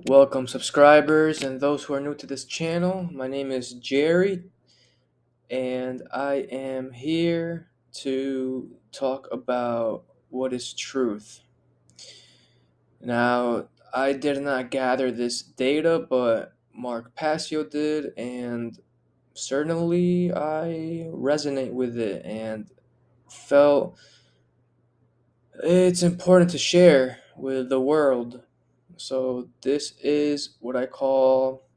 Welcome, subscribers and those who are new to this channel. My name is Jerry, and I am here to talk about what is truth. Now, I did not gather this data, but Mark Passio did, and certainly I resonate with it and felt it's important to share with the world. So, this is what I call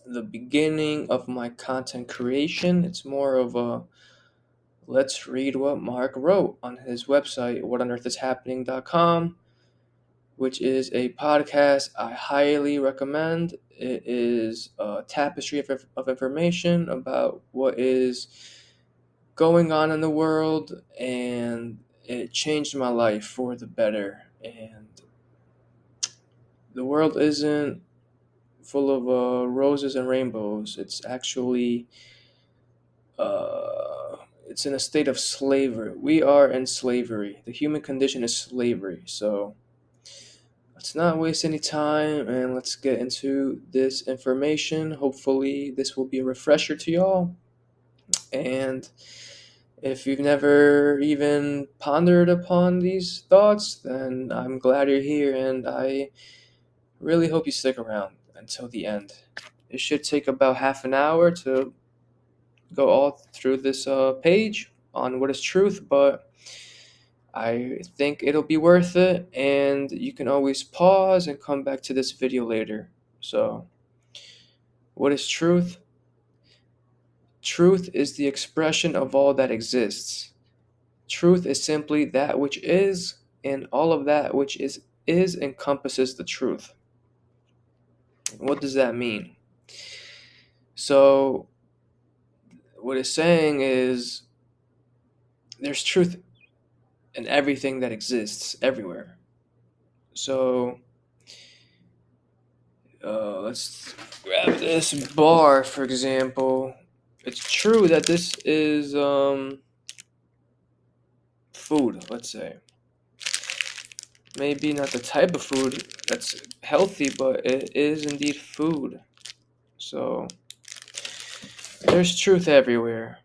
the beginning of my content creation. It's more of a let's read what Mark wrote on his website, whatonearthishappening.com, which is a podcast I highly recommend. It is a tapestry of information about what is going on in the world, and it changed my life for the better. And the world isn't full of roses and rainbows. It's actually it's in a state of slavery. We are in slavery. The human condition is slavery. So let's not waste any time and let's get into this information. Hopefully, this will be a refresher to y'all. And if you've never even pondered upon these thoughts, then I'm glad you're here, and I really hope you stick around until the end. It should take about half an hour to go all through this page on what is truth, but I think it'll be worth it, and you can always pause and come back to this video later. So, what is truth? Truth is the expression of all that exists. Truth is simply that which is, and all of that which is encompasses the truth. What does that mean? So, what it's saying is there's truth in everything that exists everywhere. So, let's grab this bar, for example. It's true that this is food, let's say. Maybe not the type of food that's healthy, but it is indeed food. So, there's truth everywhere.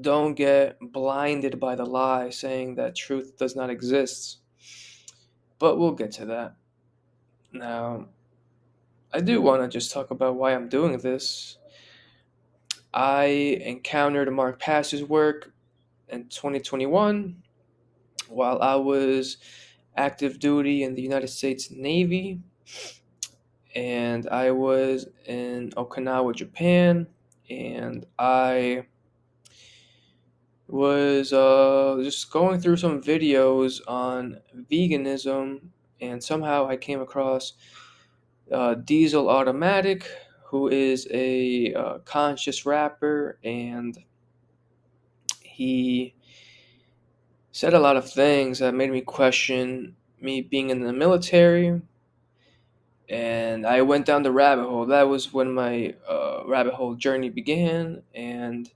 Don't get blinded by the lie saying that truth does not exist. But we'll get to that. Now, I do want to just talk about why I'm doing this. I encountered Mark Passio's work in 2021 while I was active duty in the United States Navy, and I was in Okinawa, Japan, and I was just going through some videos on veganism, and somehow I came across Diesel Automatic, who is a conscious rapper, and he said a lot of things that made me question me being in the military, and I went down the rabbit hole. That was when my rabbit hole journey began, and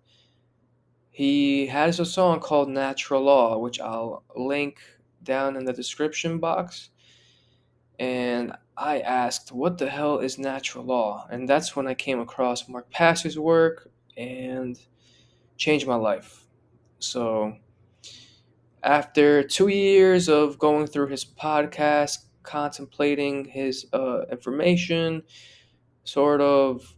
he has a song called Natural Law, which I'll link down in the description box. And I asked, what the hell is natural law? And that's when I came across Mark Passio's work and changed my life. So after 2 years of going through his podcast, contemplating his information, sort of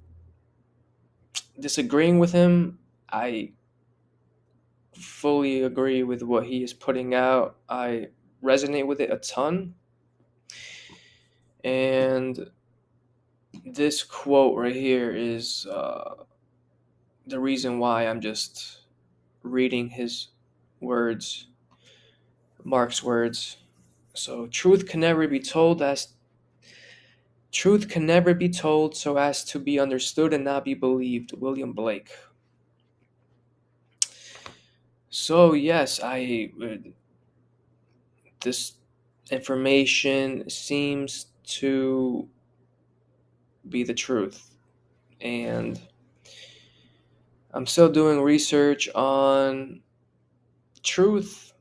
disagreeing with him, I fully agree with what he is putting out. I resonate with it a ton. And this quote right here is the reason why I'm just reading his words, Mark's words. So truth can never be told so as to be understood and not be believed. William Blake. So yes, this information seems to be the truth, and I'm still doing research on truth.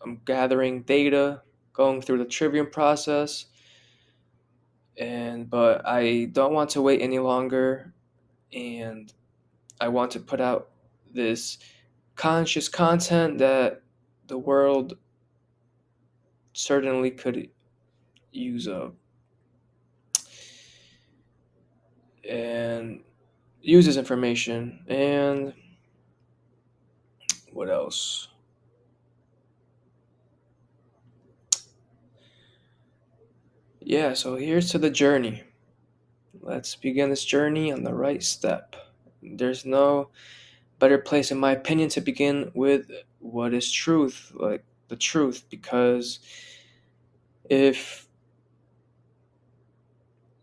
I'm gathering data, going through the trivium process, but I don't want to wait any longer, and I want to put out this conscious content that the world certainly could use of, and use this information. And what else? Yeah, so here's to the journey. Let's begin this journey on the right step. There's no better place, in my opinion, to begin with what is truth, like the truth, because if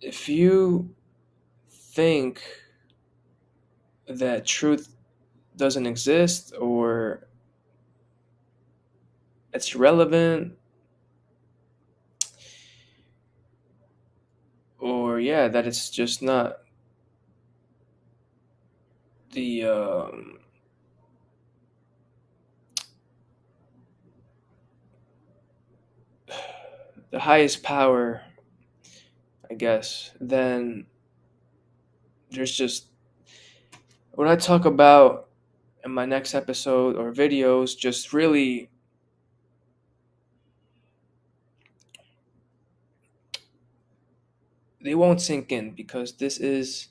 if you think that truth doesn't exist, or it's relevant, or yeah, that it's just not the the highest power, I guess, then there's just what I talk about in my next episode or videos just really they won't sink in, because this is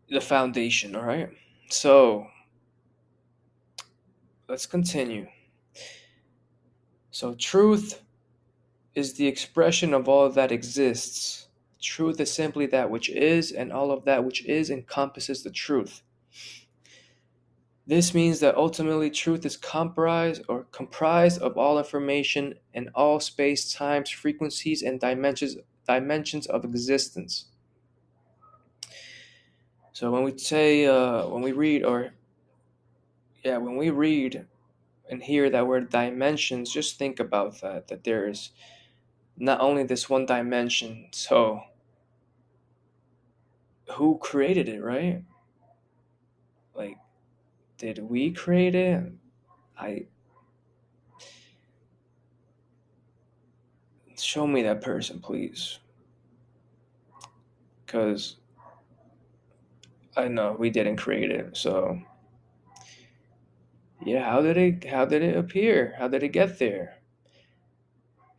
the foundation, all right? So, let's continue. So, truth is the expression of all that exists. Truth is simply that which is, and all of that which is encompasses the truth. This means that ultimately truth is comprised of all information and all space, times, frequencies, and dimensions of existence. So when we say when we read or yeah when we read and hear that word dimensions, just think about that there's not only this one dimension. So who created it, right? Like, did we create it? I Show me that person, please, because I know we didn't create it. So yeah, how did it appear? How did it get there?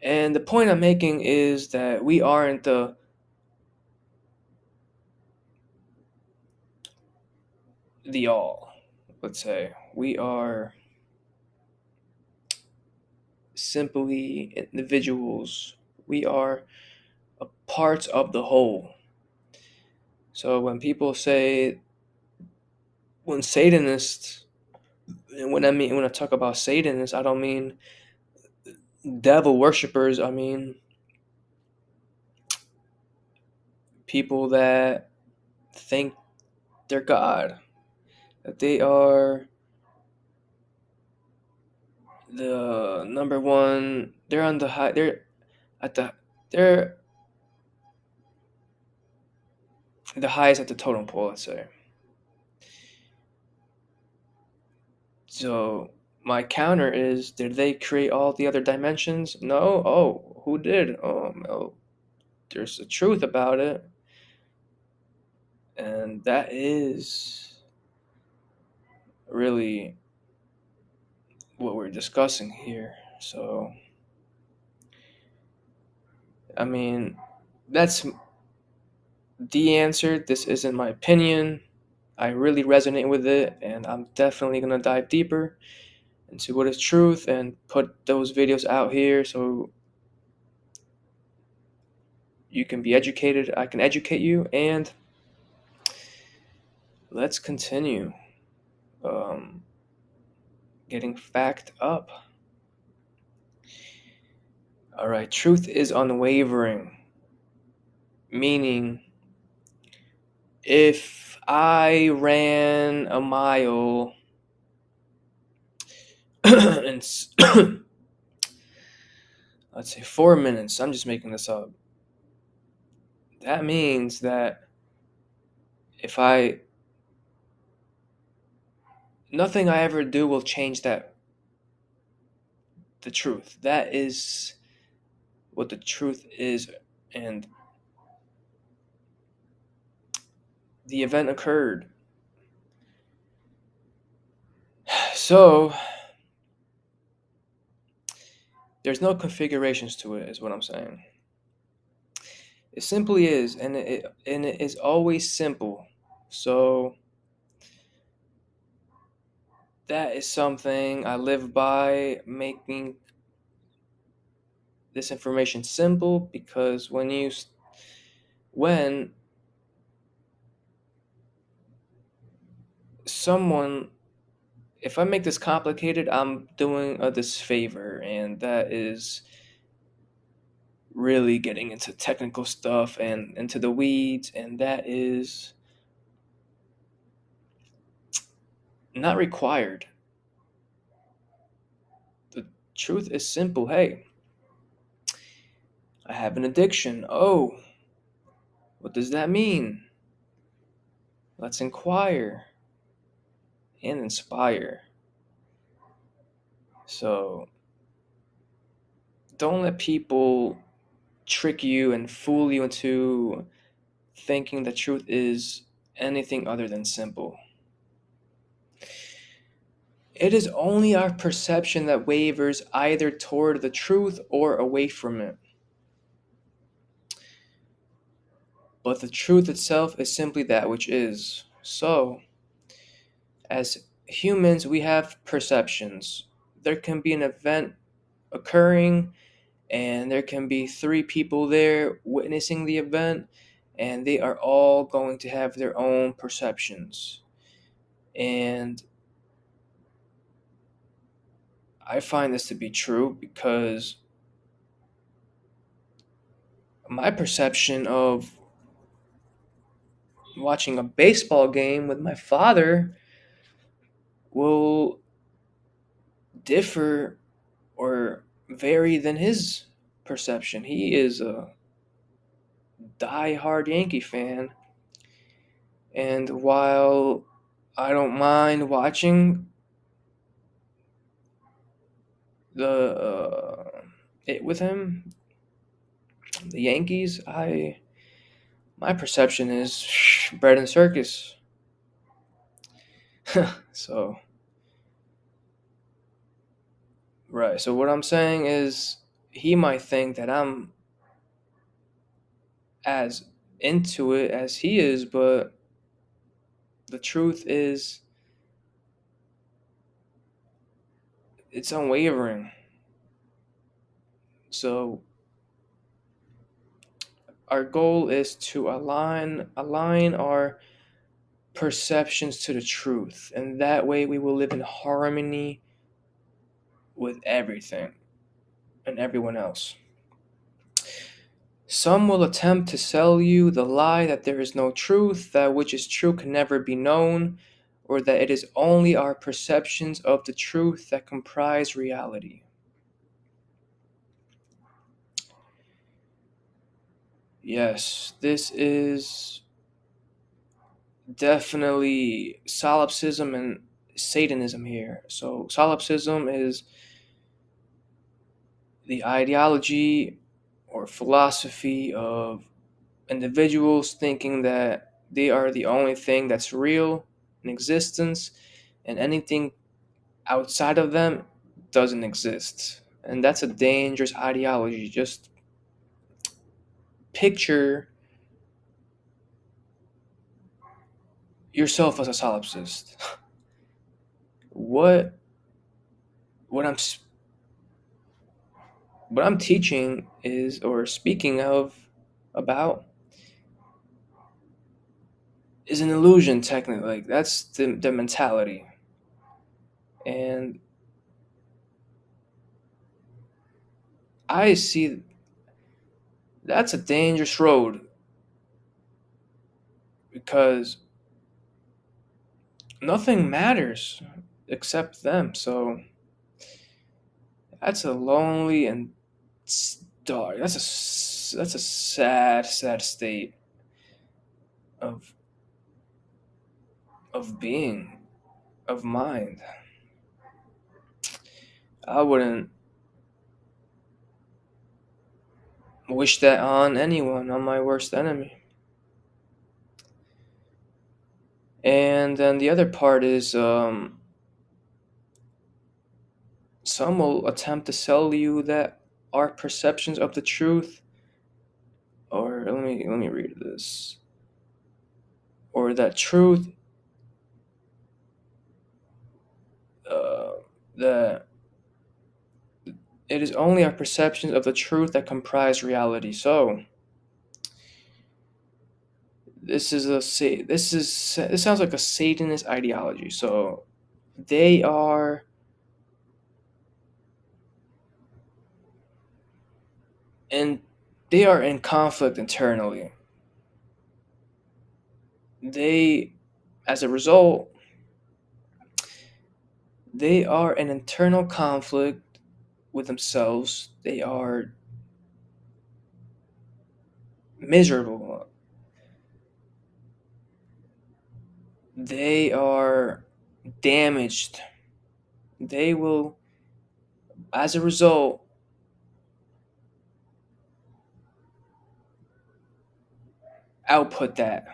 And the point I'm making is that we aren't the all. Let's say we are simply individuals. We are a part of the whole. So when Satanists, and when I talk about Satanists, I don't mean devil worshippers. I mean people that think they're God, that they are the number one. They're on the high. At the they're the highest at the totem pole. Let's say. So my counter is: did they create all the other dimensions? No. Oh, who did? Oh, there's a truth about it, and that is really what we're discussing here. So, I mean, that's the answer. This isn't my opinion. I really resonate with it, and I'm definitely gonna dive deeper into what is truth and put those videos out here so you can be educated. I can educate you, and let's continue um, getting fact up. All right, truth is unwavering, meaning if I ran a mile in let's say 4 minutes, I'm just making this up. That means that if I nothing I ever do will change that the truth. That is what the truth is, and the event occurred. So there's no configurations to it, is what I'm saying. It simply is, and it is always simple. So that is something I live by, making this information simple, because when someone if I make this complicated, I'm doing a disfavor, and that is really getting into technical stuff and into the weeds, and that is not required. The truth is simple. Hey, I have an addiction. Oh, what does that mean? Let's inquire and inspire. So don't let people trick you and fool you into thinking the truth is anything other than simple. It is only our perception that wavers either toward the truth or away from it. But the truth itself is simply that which is. So, as humans, we have perceptions. There can be an event occurring, and there can be three people there witnessing the event, and they are all going to have their own perceptions. And I find this to be true because my perception of watching a baseball game with my father will differ or vary than his perception. He is a die-hard Yankee fan, and while I don't mind watching the it with him, the Yankees, I my perception is bread and circus. So right. So what I'm saying is he might think that I'm as into it as he is, but the truth is it's unwavering. So our goal is to align our perceptions to the truth, and that way we will live in harmony with everything and everyone else. Some will attempt to sell you the lie that there is no truth, that which is true can never be known, or that it is only our perceptions of the truth that comprise reality. Yes, this is definitely solipsism and Satanism here. So, solipsism is the ideology or philosophy of individuals thinking that they are the only thing that's real in existence, and anything outside of them doesn't exist. And that's a dangerous ideology. Just picture yourself as a solipsist. What what I'm what I'm teaching is, or speaking of, about, is an illusion. Technically, like that's the mentality, and I see that's a dangerous road because nothing matters except them. So that's a lonely and dark. That's a sad state of being, of mind. I wouldn't wish that on anyone, on my worst enemy. And then the other part is some will attempt to sell you that our perceptions of the truth, or let me read this, or that truth, uh, that it is only our perceptions of the truth that comprise reality. So this sounds like a Satanist ideology. So they are in they are in conflict internally. They, as a result, they are in internal conflict with themselves. They are miserable. They are damaged. They will, as a result, output that.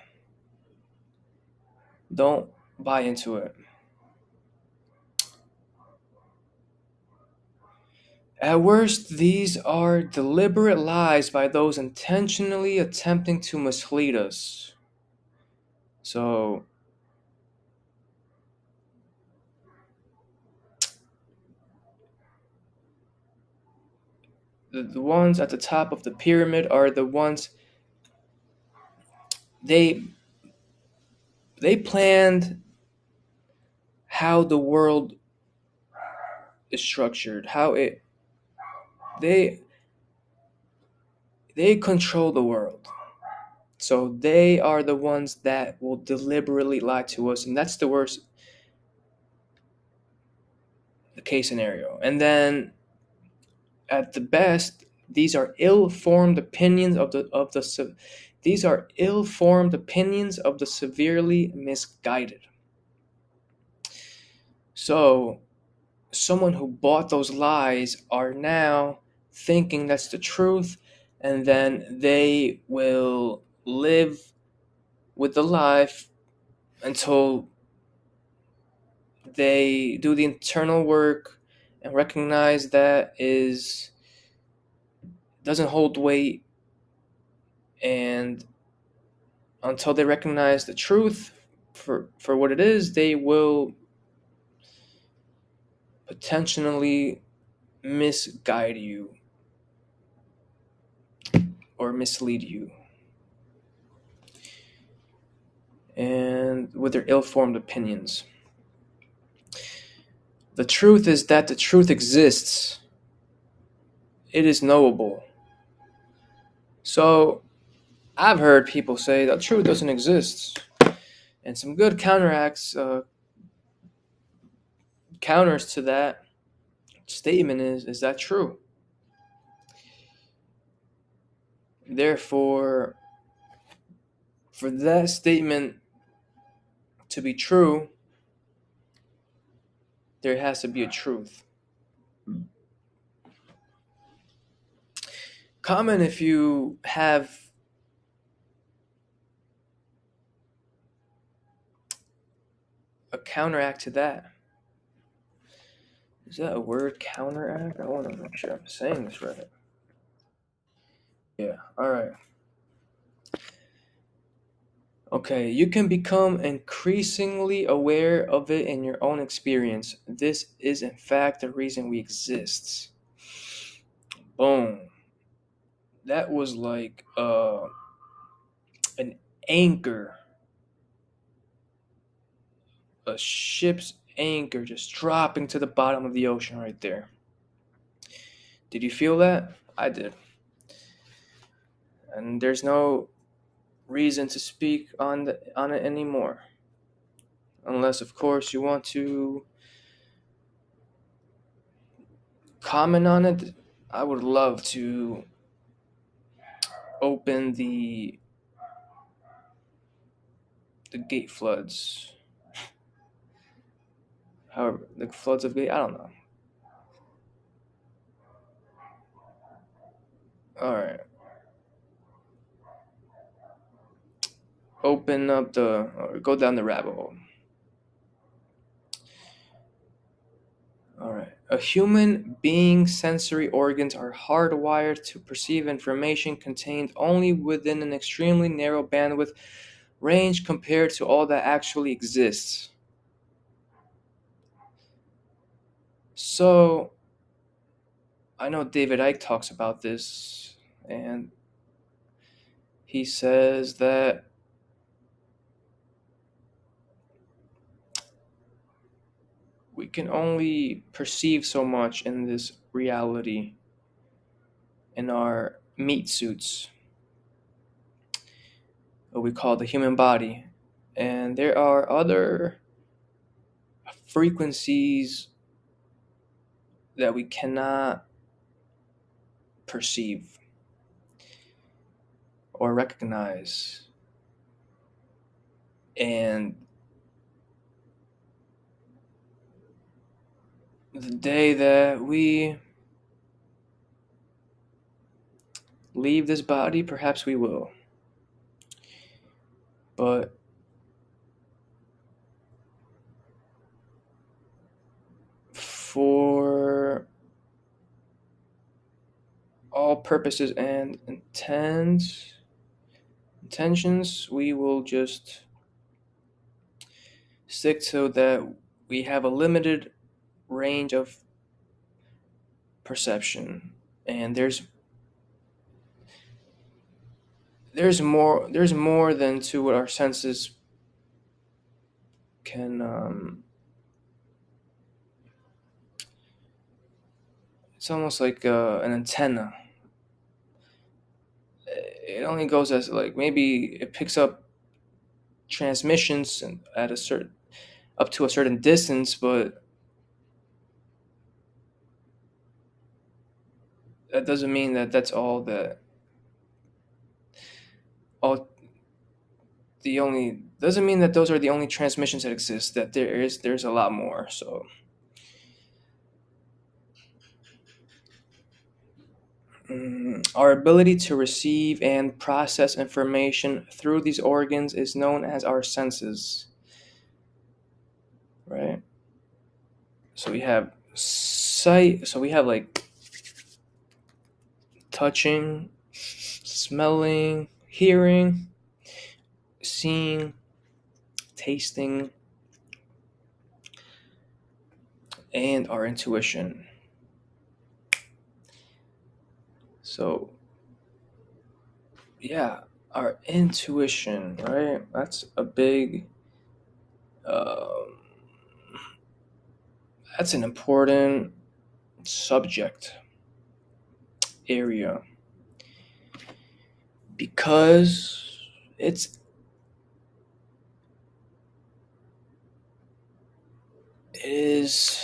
Don't buy into it. At worst, these are deliberate lies by those intentionally attempting to mislead us. So, the ones at the top of the pyramid are the ones they they planned how the world is structured, how it they they control the world. So they are the ones that will deliberately lie to us, and that's the worst case scenario. And then at the best, these are ill-formed opinions these are ill-formed opinions of the severely misguided. So someone who bought those lies are now thinking that's the truth, and then they will live with the lie until they do the internal work and recognize that is doesn't hold weight, and until they recognize the truth for what it is, they will potentially misguide you or mislead you, and with their ill-formed opinions. The truth is that the truth exists. It is knowable. So I've heard people say that truth doesn't exist, and some good counters to that statement is that true? Therefore, for that statement to be true, there has to be a truth. Comment if you have a counteract to that. Is that a word, counteract? I want to make sure I'm saying this right. Yeah, alright. Okay, you can become increasingly aware of it in your own experience. This is, in fact, the reason we exist. Boom. That was like an anchor, a ship's anchor just dropping to the bottom of the ocean right there. Did you feel that? I did. And there's no reason to speak on it anymore. Unless, of course, you want to comment on it. I would love to open the gate floods. However, the floods of gate, I don't know. Alright. open up the or go down the rabbit hole. All right. A human being's sensory organs are hardwired to perceive information contained only within an extremely narrow bandwidth range compared to all that actually exists. So, I know David Icke talks about this, and he says that we can only perceive so much in this reality in our meat suits, what we call the human body. And there are other frequencies that we cannot perceive or recognize. And the day that we leave this body, perhaps we will. But for all purposes and intentions, we will just stick to that we have a limited range of perception, and there's more than to what our senses can it's almost like an antenna. It only goes as like maybe it picks up transmissions and at a certain up to a certain distance, but that doesn't mean that that's all the only doesn't mean that those are the only transmissions that exist. That there's a lot more. So our ability to receive and process information through these organs is known as our senses, right? So we have sight. So we have like touching, smelling, hearing, seeing, tasting, and our intuition. So, yeah, our intuition, right? That's a big, um, that's an important subject area because it's it is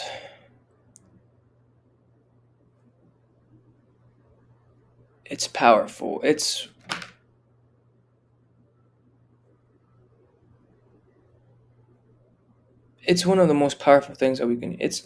it's powerful. It's one of the most powerful things that we can. It's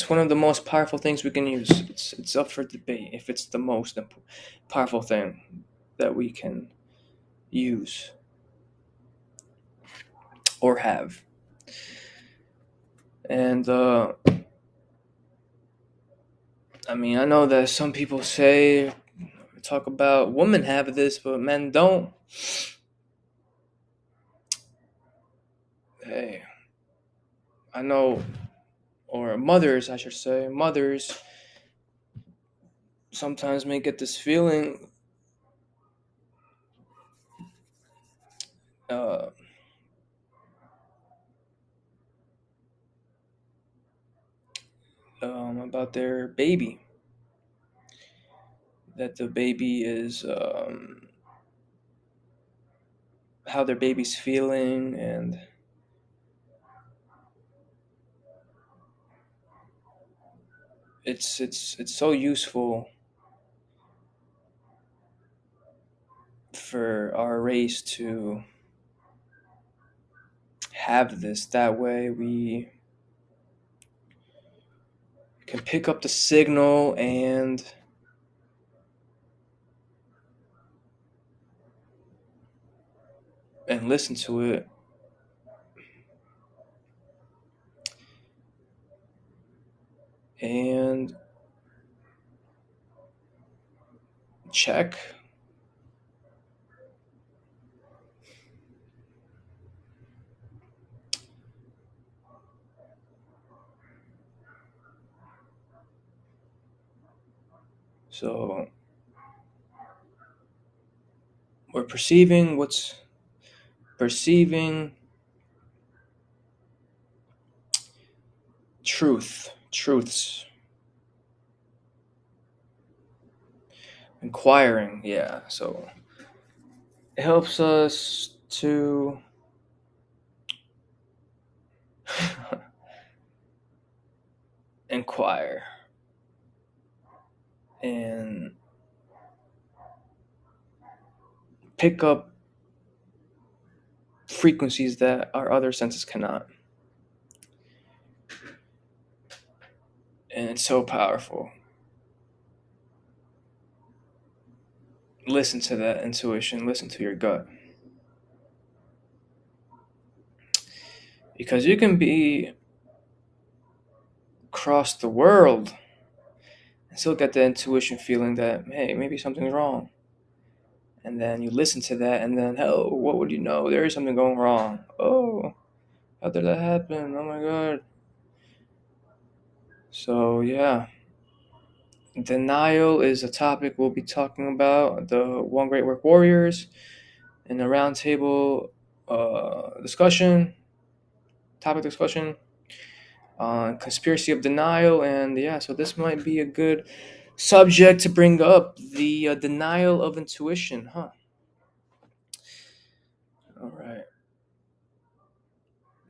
one of the most powerful things we can use. It's up for debate if it's the most powerful thing that we can use or have. And I mean, I know that some people say talk about women have this, but men don't. Hey, I know, or mothers, I should say, mothers sometimes may get this feeling uh, about their baby, that the baby is how their baby's feeling, and it's so useful for our race to have this. That way we can pick up the signal and listen to it and check. So we're perceiving truths, inquiring. Yeah. So it helps us to inquire and pick up frequencies that our other senses cannot. And it's so powerful. Listen to that intuition, listen to your gut. Because you can be across the world and still get the intuition feeling that, hey, maybe something's wrong. And then you listen to that, and then, oh, what would you know? There is something going wrong. Oh, how did that happen? Oh my God. So, yeah. Denial is a topic we'll be talking about. The One Great Work Warriors in a roundtable topic discussion on conspiracy of denial. And yeah, so this might be a good subject to bring up, the denial of intuition, huh? All right.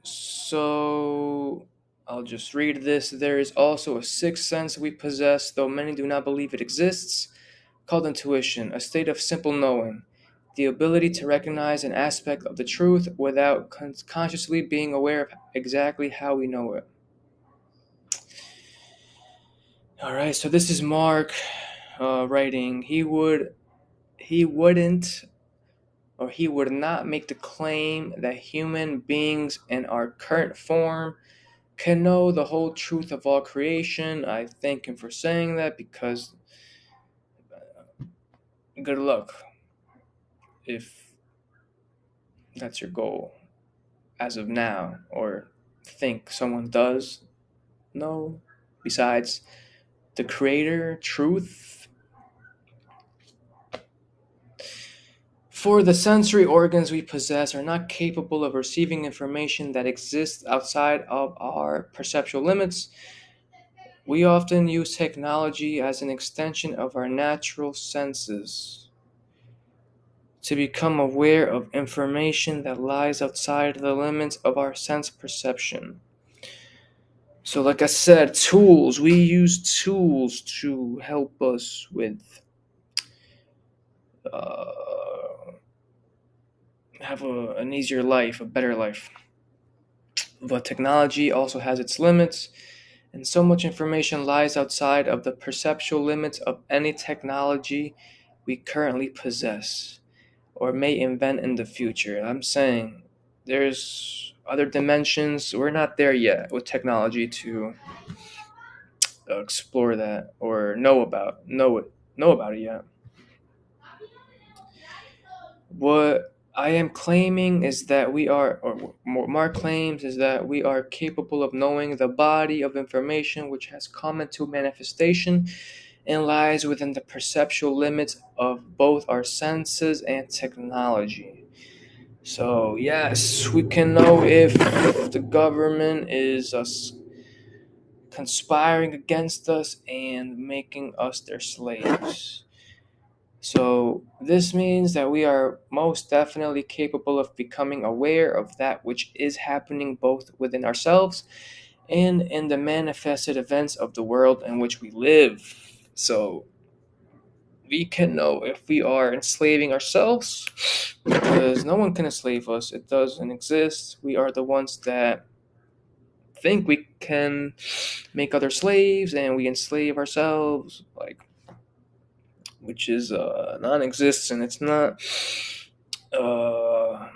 So I'll just read this. There is also a sixth sense we possess, though many do not believe it exists, called intuition, a state of simple knowing, the ability to recognize an aspect of the truth without consciously being aware of exactly how we know it. All right, so this is Mark writing. He would not make the claim that human beings in our current form can know the whole truth of all creation. I thank him for saying that, because good luck if that's your goal as of now, or think someone does know besides the creator truth. For the sensory organs we possess are not capable of receiving information that exists outside of our perceptual limits. We often use technology as an extension of our natural senses to become aware of information that lies outside the limits of our sense perception. So, like I said, tools. We use tools to help us with have an easier life, a better life. But technology also has its limits, and so much information lies outside of the perceptual limits of any technology we currently possess or may invent in the future. I'm saying there's other dimensions. We're not there yet with technology to explore that or know about it yet. What I am claiming is that we are, or what Mark claims is that we are capable of knowing the body of information which has come into manifestation and lies within the perceptual limits of both our senses and technology. So, yes, we can know if the government is conspiring against us and making us their slaves. So, this means that we are most definitely capable of becoming aware of that which is happening both within ourselves and in the manifested events of the world in which we live. So, we can know if we are enslaving ourselves, because no one can enslave us. It doesn't exist. We are the ones that think we can make other slaves, and we enslave ourselves, like, which is non-existent. It's not. Uh,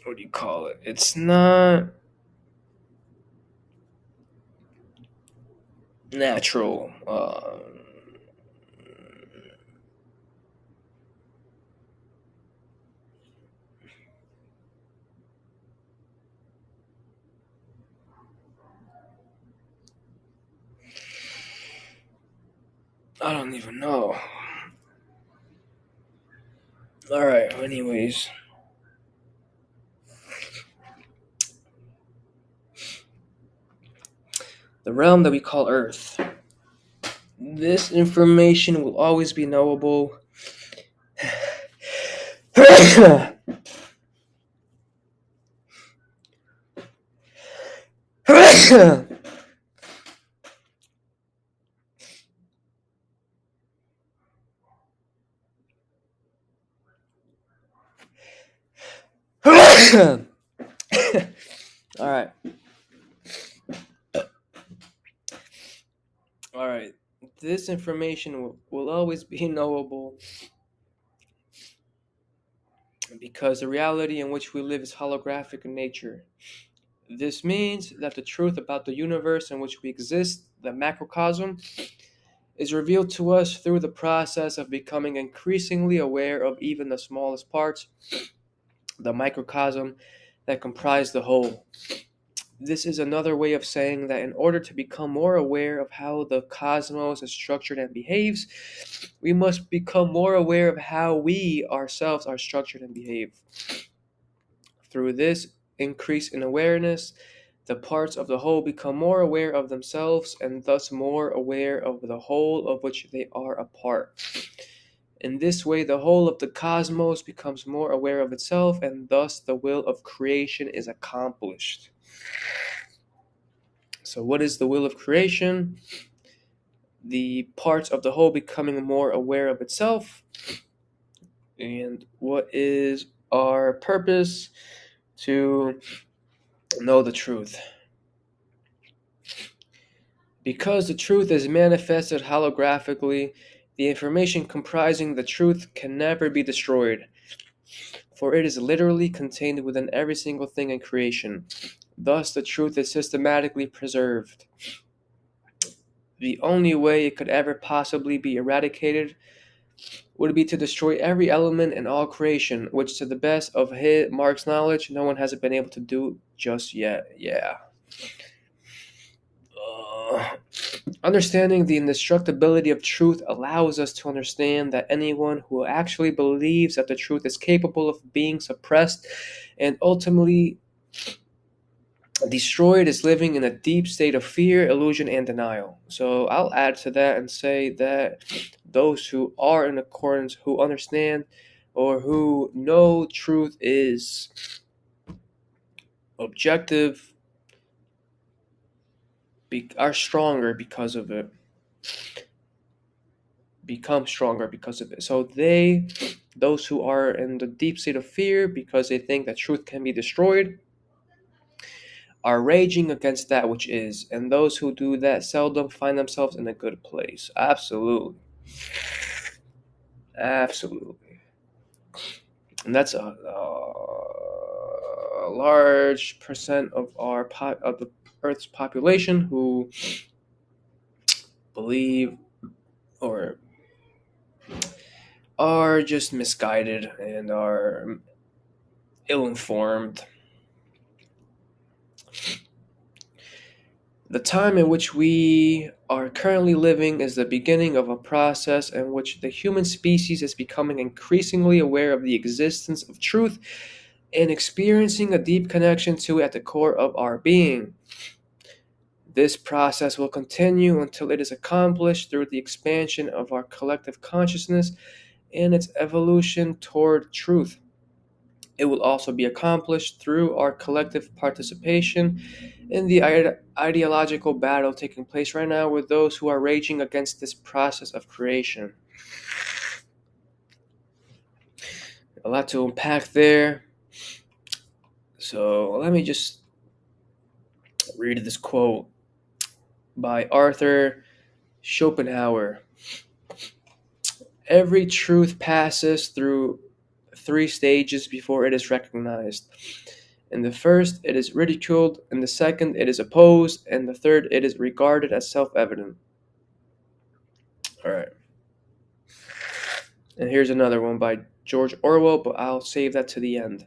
what do you call it? It's not natural. I don't even know. All right. Anyways, the realm that we call Earth. This information will always be knowable. All right. All right. This information will always be knowable because the reality in which we live is holographic in nature. This means that the truth about the universe in which we exist, the macrocosm, is revealed to us through the process of becoming increasingly aware of even the smallest parts, the microcosm that comprise the whole. This is another way of saying that in order to become more aware of how the cosmos is structured and behaves, we must become more aware of how we ourselves are structured and behave. Through this increase in awareness, the parts of the whole become more aware of themselves and thus more aware of the whole of which they are a part. In this way, the whole of the cosmos becomes more aware of itself, and thus the will of creation is accomplished. So, what is the will of creation? The parts of the whole becoming more aware of itself. And what is our purpose? To know the truth. Because the truth is manifested holographically, the information comprising the truth can never be destroyed, for it is literally contained within every single thing in creation. Thus, the truth is systematically preserved. The only way it could ever possibly be eradicated would be to destroy every element in all creation, which, to the best of Mark's knowledge, no one has been able to do just yet. Yeah. Uh, Understanding the indestructibility of truth allows us to understand that anyone who actually believes that the truth is capable of being suppressed and ultimately destroyed is living in a deep state of fear, illusion, and denial. So I'll add to that and say that those who are in accordance, who understand, or who know truth is objective, are stronger because of it, become stronger because of it. So those who are in the deep state of fear because they think that truth can be destroyed, are raging against that which is, and those who do that seldom find themselves in a good place. Absolutely. Absolutely. And that's a large percent of of the Earth's population who believe or are just misguided and are ill-informed. The time in which we are currently living is the beginning of a process in which the human species is becoming increasingly aware of the existence of truth and experiencing a deep connection to it at the core of our being. This process will continue until it is accomplished through the expansion of our collective consciousness and its evolution toward truth. It will also be accomplished through our collective participation in the ideological battle taking place right now with those who are raging against this process of creation. A lot to unpack there. So let me just read this quote by Arthur Schopenhauer. Every truth passes through three stages before it is recognized. In the first, it is ridiculed. In the second, it is opposed. And the third, it is regarded as self evident. All right. And here's another one by George Orwell, but I'll save that to the end.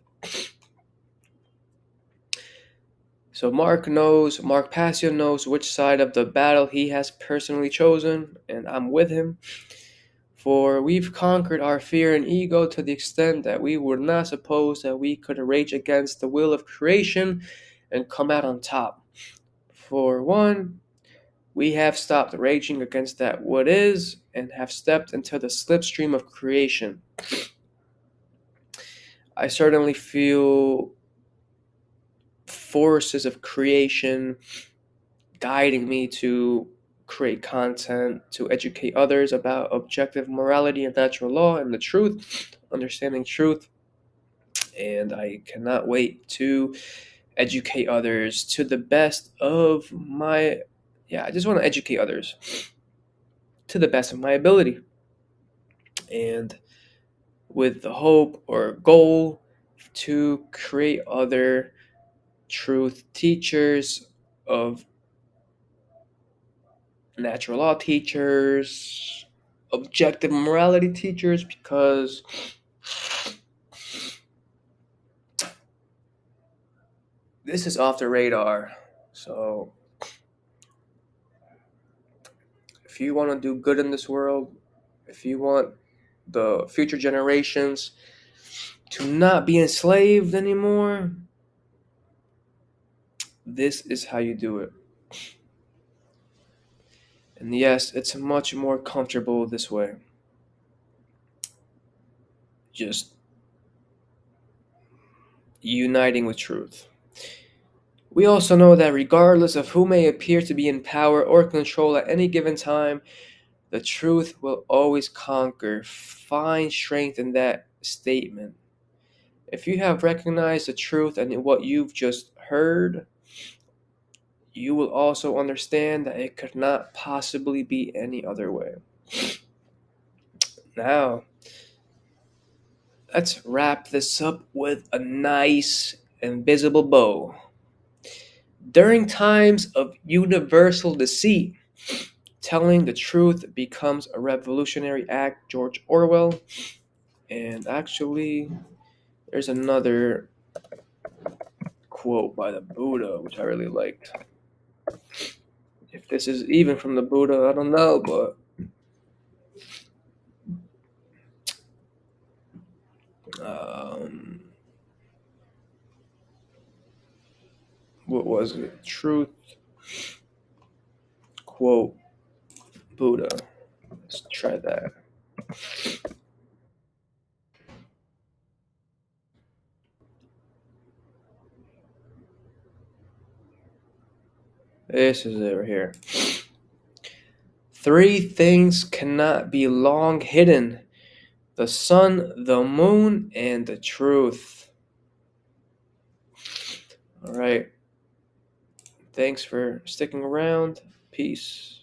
So Mark Passio knows which side of the battle he has personally chosen, and I'm with him. For we've conquered our fear and ego to the extent that we would not suppose that we could rage against the will of creation and come out on top. For one, we have stopped raging against that what is and have stepped into the slipstream of creation. I certainly feel forces of creation guiding me to create content, to educate others about objective morality and natural law and the truth, understanding truth. And I cannot wait to educate others to the best of my, I just want to educate others to the best of my ability. And with the hope or goal to create other truth teachers, of natural law teachers, objective morality teachers, because this is off the radar. So if you want to do good in this world, if you want the future generations to not be enslaved anymore, this is how you do it. And yes, it's much more comfortable this way. Just uniting with truth. We also know that regardless of who may appear to be in power or control at any given time, the truth will always conquer. Find strength in that statement. If you have recognized the truth and what you've just heard, you will also understand that it could not possibly be any other way. Now, let's wrap this up with a nice invisible bow. During times of universal deceit, telling the truth becomes a revolutionary act, George Orwell. And actually, there's another quote by the Buddha, which I really liked. If this is even from the Buddha, I don't know, but what was it? Truth quote Buddha. Let's try that. This is it right here. Three things cannot be long hidden: the sun, the moon, and the truth. All right. Thanks for sticking around. Peace.